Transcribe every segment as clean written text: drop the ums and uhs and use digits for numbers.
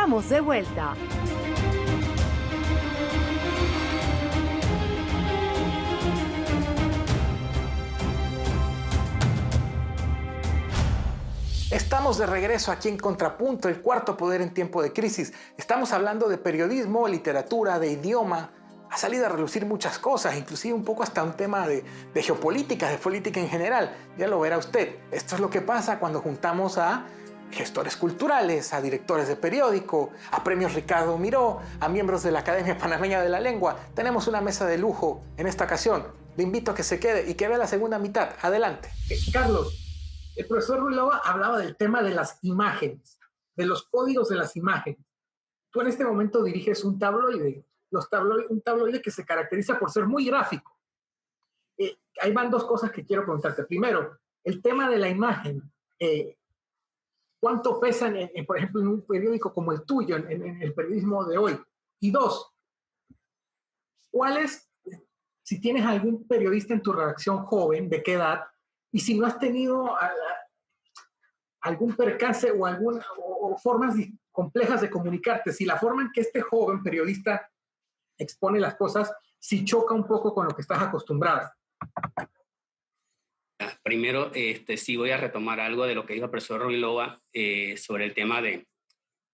estamos de vuelta. Estamos de regreso aquí en Contrapunto, el cuarto poder en tiempo de crisis. Estamos hablando de periodismo, literatura, de idioma. Ha salido a relucir muchas cosas, inclusive un poco hasta un tema de geopolítica, de política en general. Ya lo verá usted. Esto es lo que pasa cuando juntamos a gestores culturales, a directores de periódico, a premios Ricardo Miró, a miembros de la Academia Panameña de la Lengua. Tenemos una mesa de lujo en esta ocasión. Le invito a que se quede y que vea la segunda mitad. Adelante. Carlos, el profesor Ruilova hablaba del tema de las imágenes, de los códigos de las imágenes. Tú en este momento diriges un tabloide, un tabloide que se caracteriza por ser muy gráfico. Ahí van dos cosas que quiero preguntarte. Primero, el tema de la imagen. ¿Cuánto pesa, por ejemplo, en un periódico como el tuyo, en el periodismo de hoy? Y dos, si tienes algún periodista en tu redacción joven, de qué edad, y si no has tenido algún percance o formas complejas de comunicarte, si la forma en que este joven periodista expone las cosas, si choca un poco con lo que estás acostumbrado. Primero, sí voy a retomar algo de lo que dijo el profesor Ruilova sobre el tema de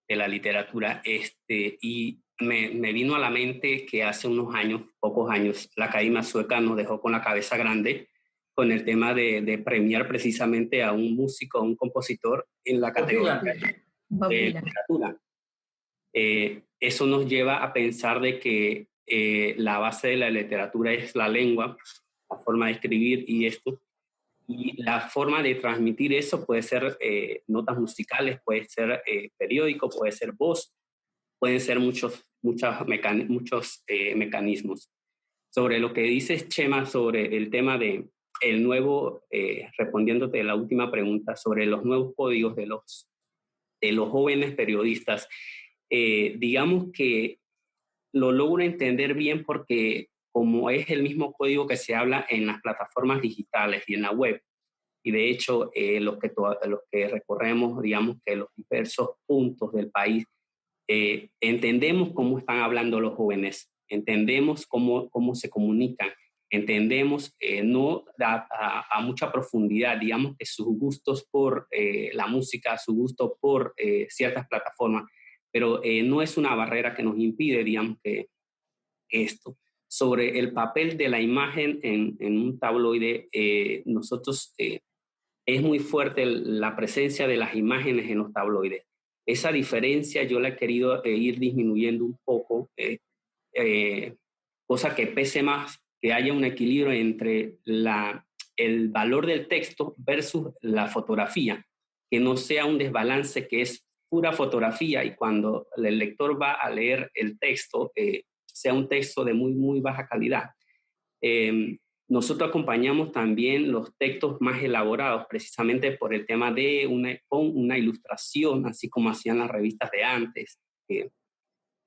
la literatura. Y me vino a la mente que hace pocos años, la Academia Sueca nos dejó con la cabeza grande con el tema de premiar precisamente a un músico, a un compositor en la categoría de literatura. Eso nos lleva a pensar de que la base de la literatura es la lengua, la forma de escribir y esto. Y la forma de transmitir eso puede ser notas musicales, puede ser periódico, puede ser voz, pueden ser muchos mecanismos. Sobre lo que dices, Chema, sobre el tema de el nuevo, respondiéndote a la última pregunta, sobre los nuevos códigos de los jóvenes periodistas, digamos que lo logro entender bien porque como es el mismo código que se habla en las plataformas digitales y en la web, y de hecho los que recorremos, digamos que los diversos puntos del país, entendemos cómo están hablando los jóvenes, entendemos cómo se comunican, entendemos no a mucha profundidad, digamos que sus gustos por la música, su gusto por ciertas plataformas, pero no es una barrera que nos impide, digamos que esto. Sobre el papel de la imagen en un tabloide, nosotros es muy fuerte la presencia de las imágenes en los tabloides. Esa diferencia yo la he querido ir disminuyendo un poco, cosa que pese más, que haya un equilibrio entre el valor del texto versus la fotografía, que no sea un desbalance que es pura fotografía y cuando el lector va a leer el texto, sea un texto de muy, muy baja calidad. Nosotros acompañamos también los textos más elaborados, precisamente por el tema de una ilustración, así como hacían las revistas de antes, que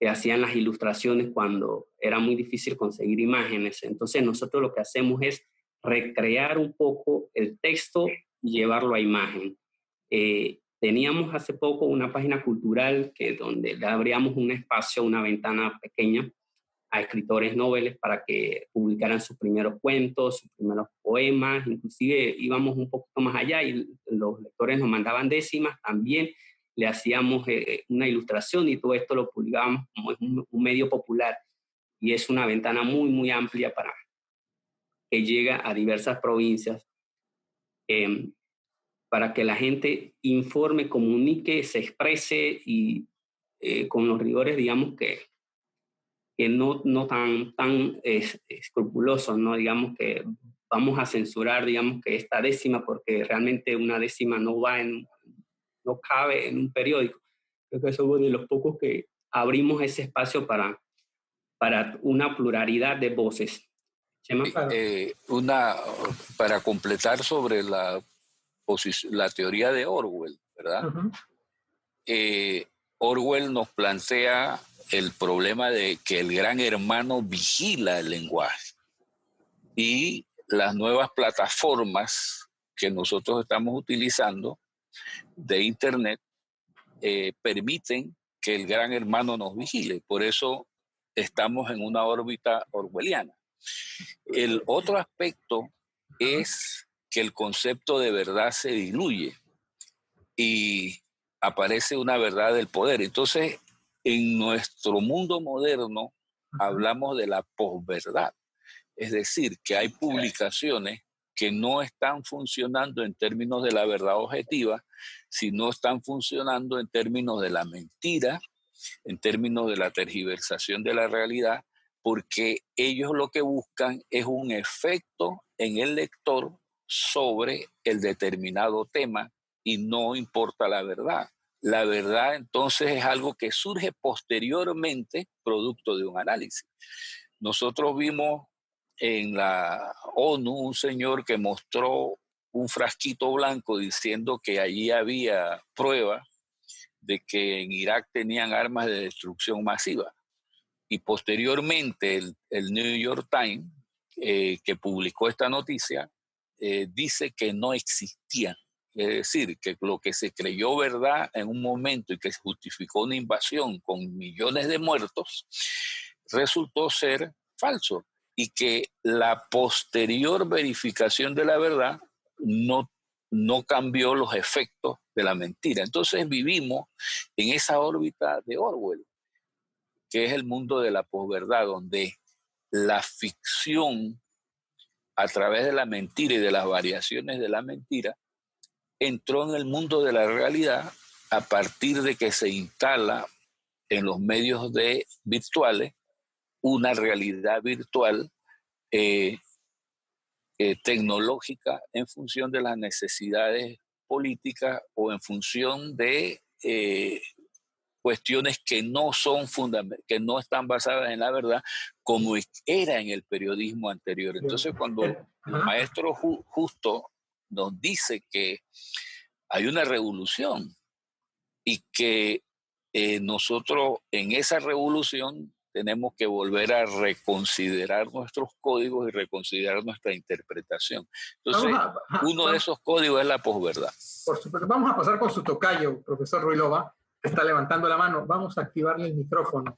hacían las ilustraciones cuando era muy difícil conseguir imágenes. Entonces nosotros lo que hacemos es recrear un poco el texto y llevarlo a imagen. Teníamos hace poco una página cultural donde le abríamos un espacio, una ventana pequeña, a escritores noveles para que publicaran sus primeros cuentos, sus primeros poemas, inclusive íbamos un poquito más allá y los lectores nos mandaban décimas, también le hacíamos una ilustración y todo esto lo publicábamos como es un medio popular y es una ventana muy, muy amplia para que llegue a diversas provincias para que la gente informe, comunique, se exprese y con los rigores, digamos que no tan escrupulosos, ¿no? Digamos que vamos a censurar, digamos que esta décima, porque realmente una décima no cabe en un periódico. Creo que somos de los pocos que abrimos ese espacio para una pluralidad de voces. Chema. Para completar sobre la teoría de Orwell, ¿verdad? Uh-huh. Orwell nos plantea el problema de que el gran hermano vigila el lenguaje y las nuevas plataformas que nosotros estamos utilizando de Internet permiten que el gran hermano nos vigile. Por eso estamos en una órbita orwelliana. El otro aspecto es que el concepto de verdad se diluye y aparece una verdad del poder. Entonces, en nuestro mundo moderno hablamos de la posverdad. Es decir, que hay publicaciones que no están funcionando en términos de la verdad objetiva, sino están funcionando en términos de la mentira, en términos de la tergiversación de la realidad, porque ellos lo que buscan es un efecto en el lector sobre el determinado tema y no importa la verdad. La verdad entonces es algo que surge posteriormente producto de un análisis. Nosotros vimos en la ONU un señor que mostró un frasquito blanco diciendo que allí había pruebas de que en Irak tenían armas de destrucción masiva. Y posteriormente el New York Times, que publicó esta noticia, dice que no existían. Es decir, que lo que se creyó verdad en un momento y que justificó una invasión con millones de muertos, resultó ser falso. Y que la posterior verificación de la verdad no cambió los efectos de la mentira. Entonces vivimos en esa órbita de Orwell, que es el mundo de la posverdad, donde la ficción, a través de la mentira y de las variaciones de la mentira, entró en el mundo de la realidad a partir de que se instala en los medios virtuales una realidad virtual tecnológica en función de las necesidades políticas o en función de cuestiones que no que no están basadas en la verdad, como era en el periodismo anterior. Entonces, cuando el maestro Justo nos dice que hay una revolución y que nosotros en esa revolución tenemos que volver a reconsiderar nuestros códigos y reconsiderar nuestra interpretación. Entonces, uno de esos códigos es la posverdad. Por supuesto. Vamos a pasar con su tocayo, profesor Ruilova, que está levantando la mano. Vamos a activarle el micrófono.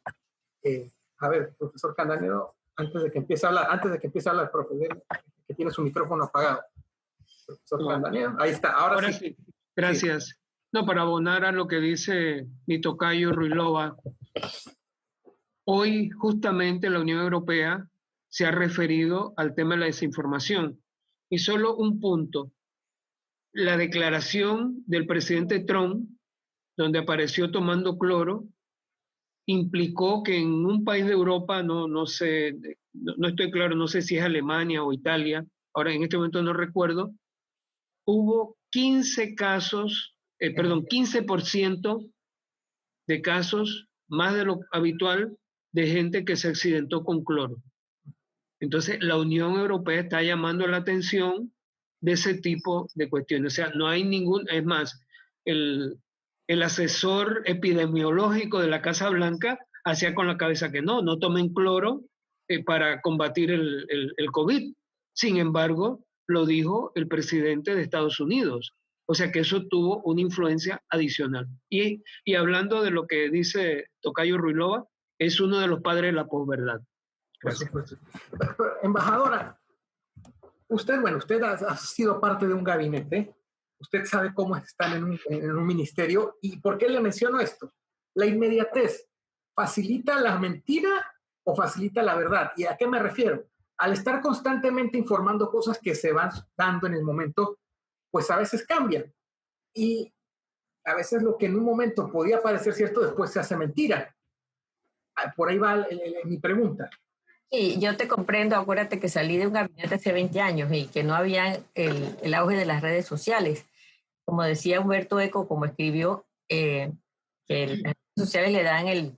A ver, profesor Candanero, antes de que empiece a hablar, profe, que tiene su micrófono apagado. Profesor Candanero, ahí está. Ahora sí. Gracias. Sí. No, para abonar a lo que dice mi tocayo Ruilova, hoy justamente la Unión Europea se ha referido al tema de la desinformación. Y solo un punto. La declaración del presidente Trump, donde apareció tomando cloro, implicó que en un país de Europa, no sé, no estoy claro, no sé si es Alemania o Italia, ahora en este momento no recuerdo, hubo 15% de casos, más de lo habitual, de gente que se accidentó con cloro. Entonces, la Unión Europea está llamando la atención de ese tipo de cuestiones. O sea, no hay es más, el asesor epidemiológico de la Casa Blanca hacía con la cabeza que no tomen cloro para combatir el COVID. Sin embargo, lo dijo el presidente de Estados Unidos. O sea que eso tuvo una influencia adicional. Y hablando de lo que dice tocayo Ruilova, es uno de los padres de la posverdad. Gracias. Embajadora, usted ha sido parte de un gabinete, usted sabe cómo están en un ministerio, y ¿por qué le menciono esto? La inmediatez, ¿facilita la mentira o facilita la verdad? ¿Y a qué me refiero? Al estar constantemente informando cosas que se van dando en el momento, pues a veces cambian. Y a veces lo que en un momento podía parecer cierto, después se hace mentira. Por ahí va mi pregunta. Sí, yo te comprendo. Acuérdate que salí de un gabinete hace 20 años y que no había el auge de las redes sociales. Como decía Humberto Eco, como escribió, que las redes sociales le dan el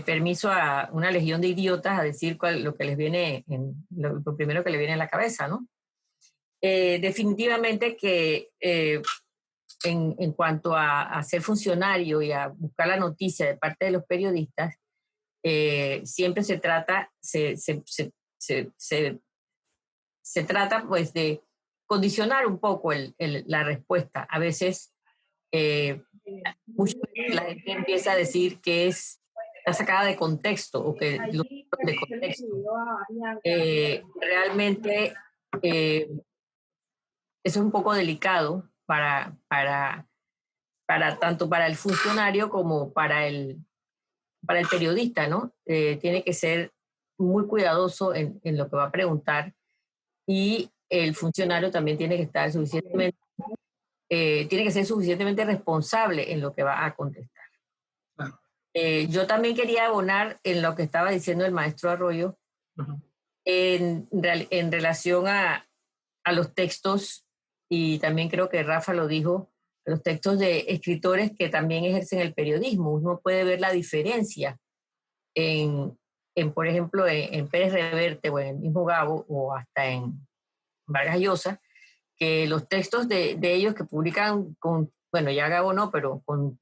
permiso a una legión de idiotas a decir lo que les viene, lo primero que le viene a la cabeza, ¿no? Definitivamente que en cuanto a ser funcionario y a buscar la noticia de parte de los periodistas, siempre se trata pues de condicionar un poco la respuesta. A veces mucho de que la gente empieza a decir que está sacada de contexto o que lo de contexto. Realmente eso es un poco delicado tanto para el funcionario como para el periodista, ¿no? Tiene que ser muy cuidadoso en lo que va a preguntar, y el funcionario también tiene que estar tiene que ser suficientemente responsable en lo que va a contestar. Yo también quería abonar en lo que estaba diciendo el maestro Arroyo, en relación a los textos, y también creo que Rafa lo dijo, los textos de escritores que también ejercen el periodismo. Uno puede ver la diferencia por ejemplo, en Pérez Reverte o en el mismo Gabo o hasta en Vargas Llosa, que los textos de ellos que publican bueno, ya Gabo no, pero con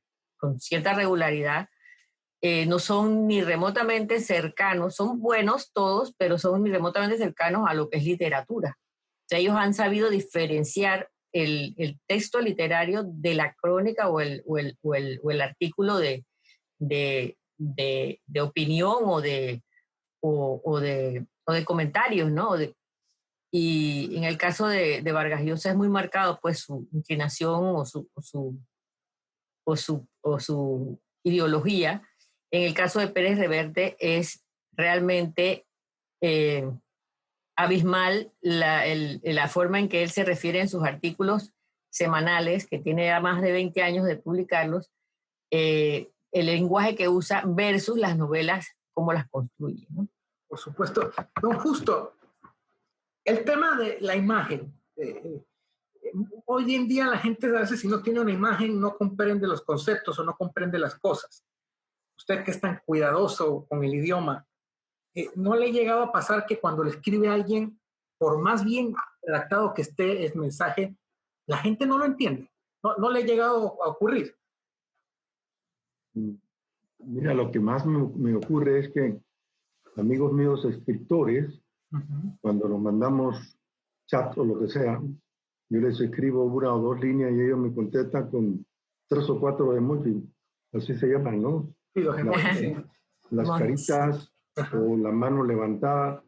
cierta regularidad, no son ni remotamente cercanos, son buenos todos, pero son ni remotamente cercanos a lo que es literatura. O sea, ellos han sabido diferenciar el texto literario de la crónica o el artículo de opinión o de comentarios, ¿no? Y en el caso de Vargas Llosa es muy marcado, pues, su inclinación o su ideología. En el caso de Pérez Reverte es realmente abismal la forma en que él se refiere en sus artículos semanales, que tiene ya más de 20 años de publicarlos, el lenguaje que usa versus las novelas, cómo las construye, ¿no? Por supuesto. No, justo. El tema de la imagen. Hoy en día la gente a veces, si no tiene una imagen, no comprende los conceptos o no comprende las cosas. Usted que es tan cuidadoso con el idioma, ¿no le ha llegado a pasar que cuando le escribe a alguien, por más bien redactado que esté el mensaje, la gente no lo entiende? ¿No le ha llegado a ocurrir? Mira, lo que más me ocurre es que amigos míos escritores, cuando nos mandamos chat o lo que sea, yo les escribo una o dos líneas y ellos me contestan con 3 o 4 emojis, así se llaman, ¿no? Sí, los emojis. Las caritas o la mano levantada.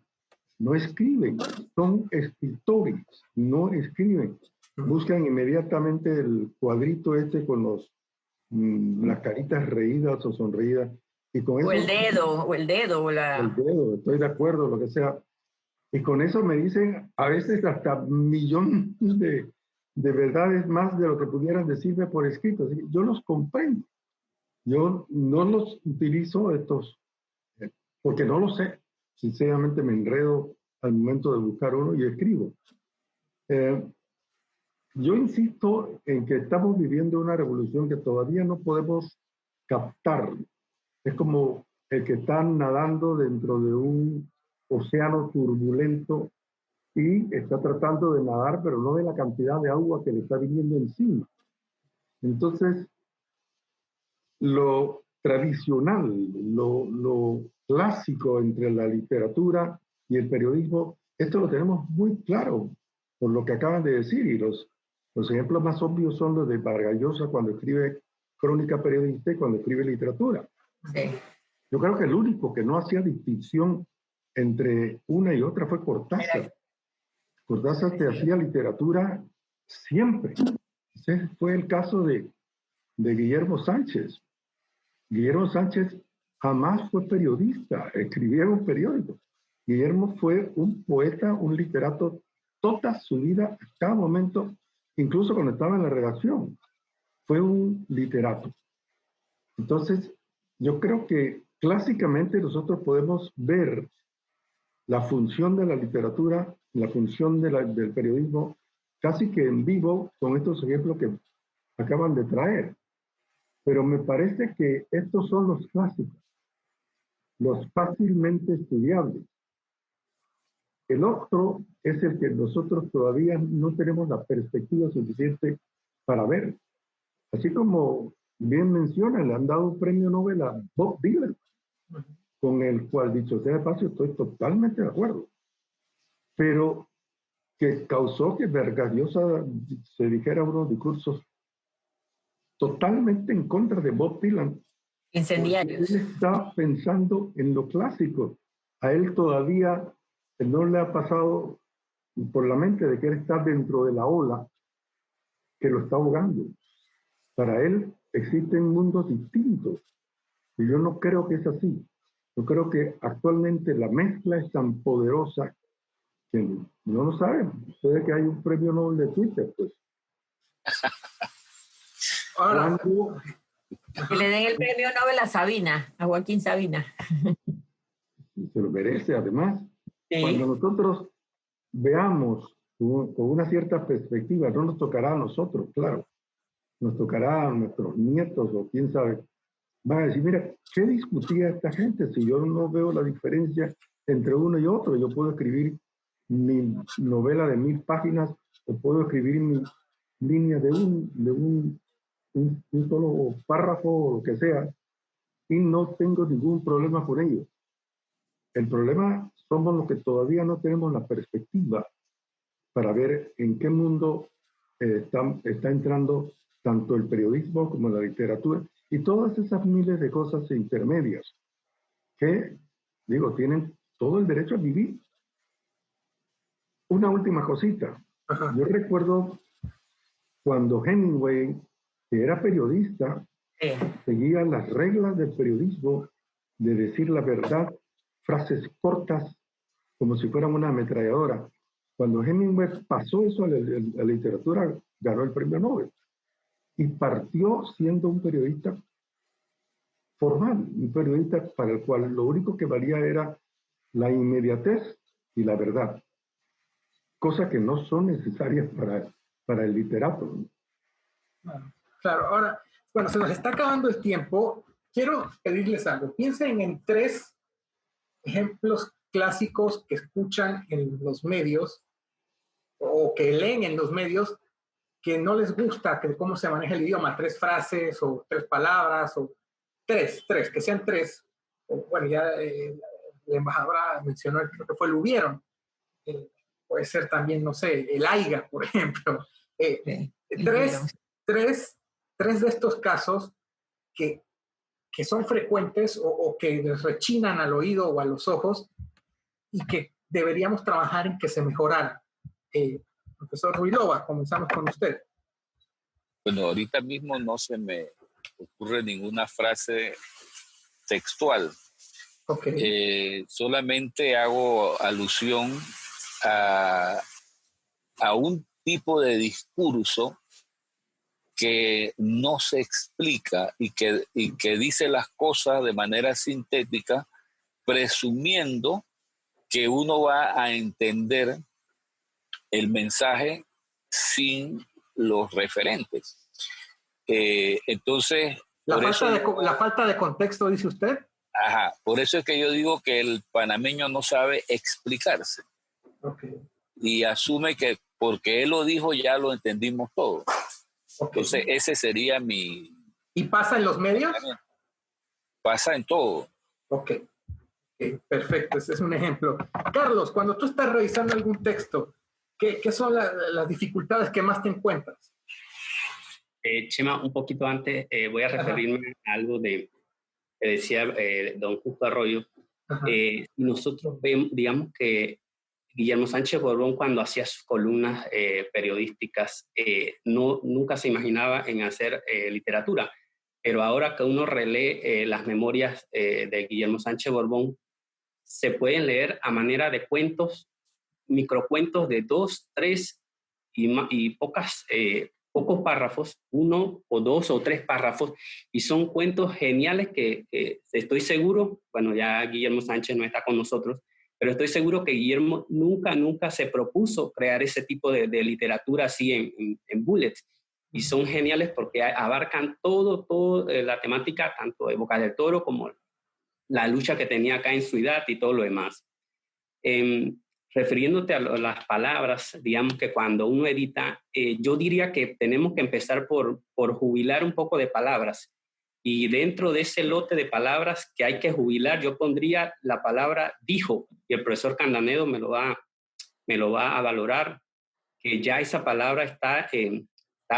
No escriben, son escritores, no escriben. Buscan inmediatamente el cuadrito este con las caritas reídas o sonreídas. Y con eso, o el dedo. El dedo, estoy de acuerdo, lo que sea. Y con eso me dicen a veces hasta millones de verdades más de lo que pudieran decirme por escrito. Así que yo los comprendo. Yo no los utilizo porque no lo sé. Sinceramente me enredo al momento de buscar uno y escribo. Yo insisto en que estamos viviendo una revolución que todavía no podemos captar. Es como el que está nadando dentro de un océano turbulento y está tratando de nadar, pero no de la cantidad de agua que le está viniendo encima. Entonces, lo tradicional, lo clásico entre la literatura y el periodismo, esto lo tenemos muy claro por lo que acaban de decir, y los ejemplos más obvios son los de Vargas Llosa cuando escribe crónica periodista y cuando escribe literatura. Sí. Yo creo que el único que no hacía distinción entre una y otra fue Cortázar. Cortázar te hacía literatura siempre. Ese fue el caso de Guillermo Sánchez. Guillermo Sánchez jamás fue periodista, escribía en un periódico. Guillermo fue un poeta, un literato toda su vida, a cada momento, incluso cuando estaba en la redacción, fue un literato. Entonces, yo creo que clásicamente nosotros podemos ver la función de la literatura, la función del periodismo, casi que en vivo con estos ejemplos que acaban de traer. Pero me parece que estos son los clásicos, los fácilmente estudiables. El otro es el que nosotros todavía no tenemos la perspectiva suficiente para ver. Así como bien menciona, le han dado un premio Nobel a Bob Dylan, con el cual, dicho sea de paso, estoy totalmente de acuerdo. Pero que causó que Vargas Llosa se dijera unos discursos totalmente en contra de Bob Dylan. Incendiarios. Él está pensando en lo clásico. A él todavía no le ha pasado por la mente de que él está dentro de la ola que lo está ahogando. Para él existen mundos distintos. Y yo no creo que es así. Yo creo que actualmente la mezcla es tan poderosa que no lo sabemos. Puede que hay un premio Nobel de Twitter, pues. Ahora, Que le den el premio Nobel a Sabina, a Joaquín Sabina. Se lo merece, además. Sí. Cuando nosotros veamos con una cierta perspectiva, no nos tocará a nosotros, claro, nos tocará a nuestros nietos o quién sabe, van a decir, mira, ¿qué discutía esta gente? Si yo no veo la diferencia entre uno y otro, yo puedo escribir mi novela de 1000 páginas o puedo escribir mi línea de un solo párrafo o lo que sea y no tengo ningún problema con ello. El problema somos los que todavía no tenemos la perspectiva para ver en qué mundo está entrando tanto el periodismo como la literatura y todas esas miles de cosas intermedias que, digo, tienen todo el derecho a vivir. Una última cosita. Yo recuerdo cuando Hemingway, que era periodista, seguía las reglas del periodismo de decir la verdad, frases cortas, como si fueran una ametralladora. Cuando Hemingway pasó eso a la literatura, ganó el premio Nobel. Y partió siendo un periodista formal, un periodista para el cual lo único que valía era la inmediatez y la verdad. Cosas que no son necesarias para el literato. claro, ahora, bueno, se nos está acabando el tiempo. Quiero pedirles algo. Piensen en 3 ejemplos clásicos que escuchan en los medios o que leen en los medios que no les gusta cómo se maneja el idioma. 3 frases o 3 palabras o 3, que sean 3. Bueno, ya la embajadora mencionó, creo que fue el hubieron. Puede ser también, no sé, el aiga, por ejemplo. 3 de estos casos que son frecuentes o que les rechinan al oído o a los ojos y que deberíamos trabajar en que se mejoraran. Profesor Ruilova, comenzamos con usted. Bueno, ahorita mismo no se me ocurre ninguna frase textual. Okay. Solamente hago alusión a un tipo de discurso que no se explica y que dice las cosas de manera sintética, presumiendo que uno va a entender el mensaje sin los referentes. Entonces... La falta de contexto, dice usted. Ajá, por eso es que yo digo que el panameño no sabe explicarse. Okay. Y asume que porque él lo dijo ya lo entendimos todo. Okay. Entonces ese sería mi... ¿Y pasa en los medios? Pasa en todo. Ok, perfecto, ese es un ejemplo. Carlos, cuando tú estás revisando algún texto, ¿qué son las dificultades que más te encuentras? Chema, un poquito antes voy a referirme a algo que decía don Justo Arroyo. Nosotros vemos, digamos que Guillermo Sánchez Borbón, cuando hacía sus columnas periodísticas, nunca se imaginaba en hacer literatura. Pero ahora que uno relee las memorias de Guillermo Sánchez Borbón, se pueden leer a manera de cuentos, microcuentos de 2, 3 y pocos párrafos, 1 o 2 o 3 párrafos, y son cuentos geniales que estoy seguro, bueno, ya Guillermo Sánchez no está con nosotros, pero estoy seguro que Guillermo nunca se propuso crear ese tipo de literatura así en bullets. Y son geniales porque abarcan todo la temática, tanto de Bocas del Toro como la lucha que tenía acá en su edad y todo lo demás. Refiriéndote a las palabras, digamos que cuando uno edita, yo diría que tenemos que empezar por jubilar un poco de palabras. Y dentro de ese lote de palabras que hay que jubilar, yo pondría la palabra dijo, y el profesor Candanedo me lo va a valorar, que ya esa palabra está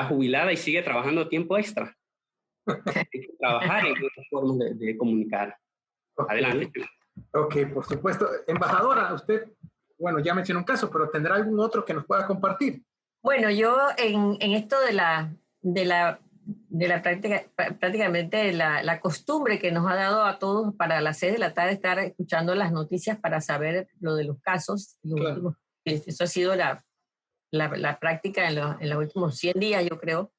jubilada y sigue trabajando tiempo extra. Hay que trabajar en otras formas de comunicar. Okay. Adelante. Ok, por supuesto. Embajadora, usted, bueno, ya mencionó un caso, pero ¿tendrá algún otro que nos pueda compartir? Bueno, yo en esto de la práctica, prácticamente la costumbre que nos ha dado a todos para las 6 de la tarde estar escuchando las noticias para saber lo de los casos, Claro. eso ha sido la práctica en los últimos 100 días, yo creo.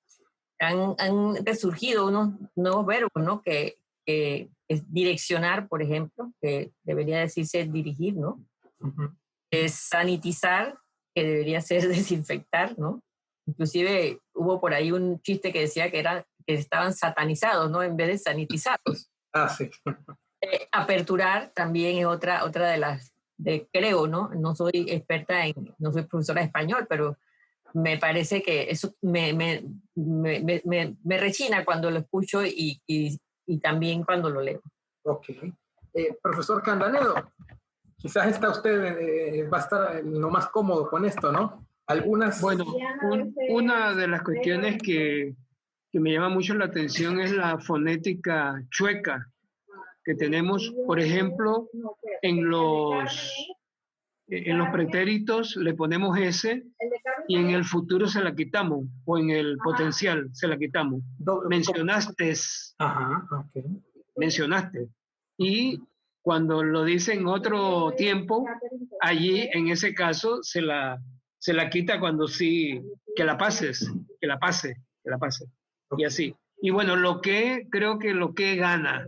Han resurgido unos nuevos verbos, ¿no? Que es direccionar, por ejemplo, que debería decirse dirigir, ¿no? Uh-huh. Es sanitizar, que debería ser desinfectar, ¿no? Inclusive hubo por ahí un chiste que decía que estaban satanizados, ¿no? En vez de sanitizados. Ah, sí. Aperturar también es otra de las, creo, ¿no? No soy experta no soy profesora de español, pero me parece que eso me rechina cuando lo escucho y también cuando lo leo. Ok. Profesor Candanedo, quizás va a estar lo más cómodo con esto, ¿no? Algunas... Bueno, una de las cuestiones que me llama mucho la atención es la fonética chueca que tenemos, por ejemplo, en los pretéritos le ponemos S y en el futuro se la quitamos, o en el potencial se la quitamos. Mencionaste. Ajá, ok. Mencionaste. Y cuando lo dice en otro tiempo, allí en ese caso se la quita cuando sí, que la pase. Y así. Y bueno, creo que lo que gana,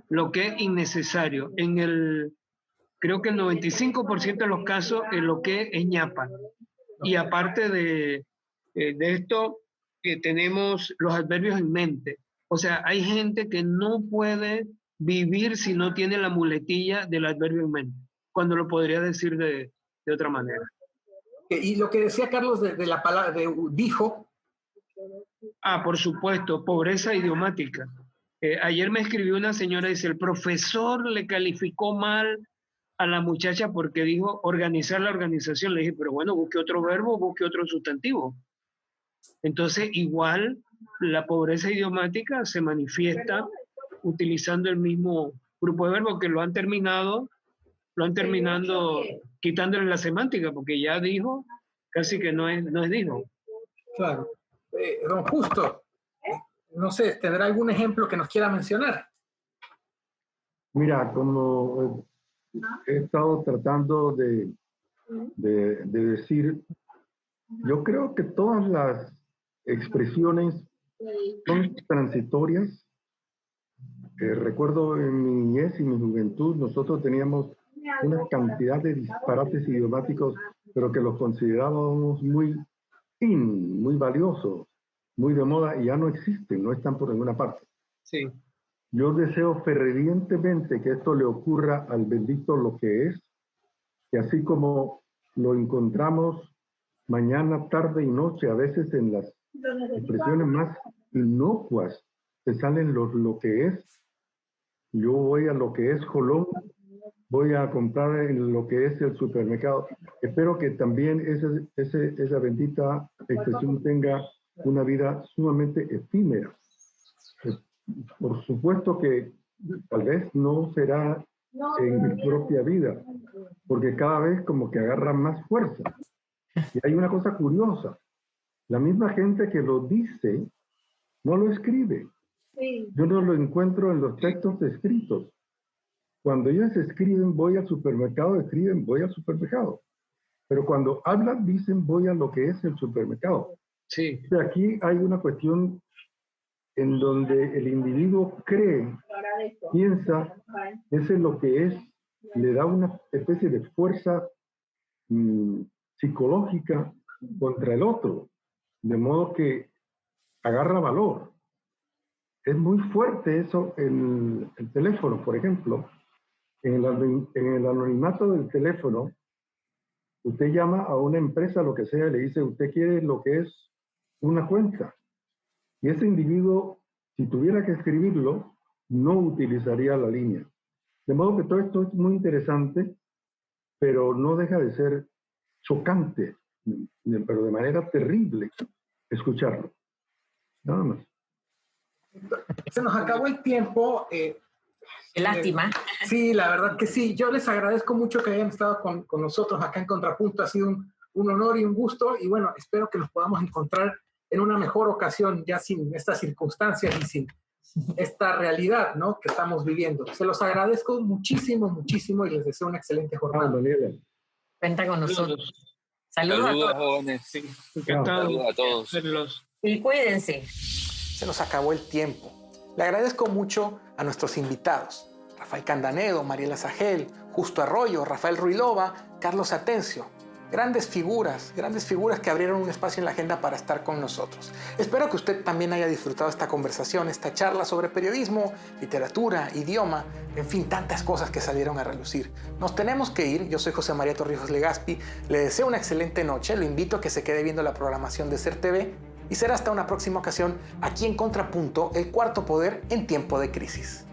lo que es innecesario, creo que el 95% de los casos lo que es ñapa. Y aparte de esto, tenemos los adverbios en mente. O sea, hay gente que no puede vivir si no tiene la muletilla del adverbio en mente, cuando lo podría decir de otra manera. Y lo que decía Carlos de la palabra, dijo. Ah, por supuesto, pobreza idiomática. Ayer me escribió una señora, dice, el profesor le calificó mal a la muchacha porque dijo organizar la organización. Le dije, pero bueno, busque otro verbo, busque otro sustantivo. Entonces, igual, la pobreza idiomática se manifiesta utilizando el mismo grupo de verbos que lo han terminado quitándole la semántica, porque ya dijo, casi que no es dijo. Claro. Don Justo, no sé, ¿tendrá algún ejemplo que nos quiera mencionar? Mira, como he estado tratando de decir, yo creo que todas las expresiones son transitorias. Recuerdo en mi niñez y mi juventud, nosotros teníamos una cantidad de disparates idiomáticos, pero que los considerábamos muy valiosos, muy de moda, y ya no existen, no están por ninguna parte. Sí. Yo deseo fervientemente que esto le ocurra al bendito lo que es, que así como lo encontramos mañana, tarde y noche, a veces en las expresiones más inocuas, te salen lo que es. Yo voy a lo que es Jolón, voy a comprar en lo que es el supermercado. Espero que también esa bendita expresión tenga una vida sumamente efímera. Por supuesto que tal vez no será en mi propia vida, porque cada vez como que agarra más fuerza. Y hay una cosa curiosa, la misma gente que lo dice no lo escribe. Yo no lo encuentro en los textos escritos. Cuando ellos escriben voy al supermercado, escriben voy al supermercado. Pero cuando hablan dicen voy a lo que es el supermercado. Sí. O sea, aquí hay una cuestión en donde el individuo cree, piensa, ese es lo que es, le da una especie de fuerza psicológica contra el otro, de modo que agarra valor. Es muy fuerte eso en el teléfono, por ejemplo. En el anonimato del teléfono, usted llama a una empresa, lo que sea, y le dice, usted quiere lo que es una cuenta. Y ese individuo, si tuviera que escribirlo, no utilizaría la línea. De modo que todo esto es muy interesante, pero no deja de ser chocante, pero de manera terrible, escucharlo. Nada más. Se nos acabó el tiempo. Qué lástima. Sí, la verdad que sí. Yo les agradezco mucho que hayan estado con nosotros acá en Contrapunto. Ha sido un honor y un gusto. Y bueno, espero que nos podamos encontrar en una mejor ocasión, ya sin estas circunstancias y sin esta realidad, ¿no?, que estamos viviendo. Se los agradezco muchísimo, muchísimo y les deseo una excelente jornada. Daniela. Cuenta con nosotros. Saludos a todos. Jóvenes. Sí, encantado. Saludos a todos. Verlos. Y cuídense. Se nos acabó el tiempo. Le agradezco mucho a nuestros invitados: Rafael Candanedo, Mariela Sagel, Justo Arroyo, Rafael Ruilova, Carlos Atencio. Grandes figuras que abrieron un espacio en la agenda para estar con nosotros. Espero que usted también haya disfrutado esta conversación, esta charla sobre periodismo, literatura, idioma, en fin, tantas cosas que salieron a relucir. Nos tenemos que ir. Yo soy José María Torrijos Legaspi. Le deseo una excelente noche. Lo invito a que se quede viendo la programación de SER TV y será hasta una próxima ocasión aquí en Contrapunto, el cuarto poder en tiempo de crisis.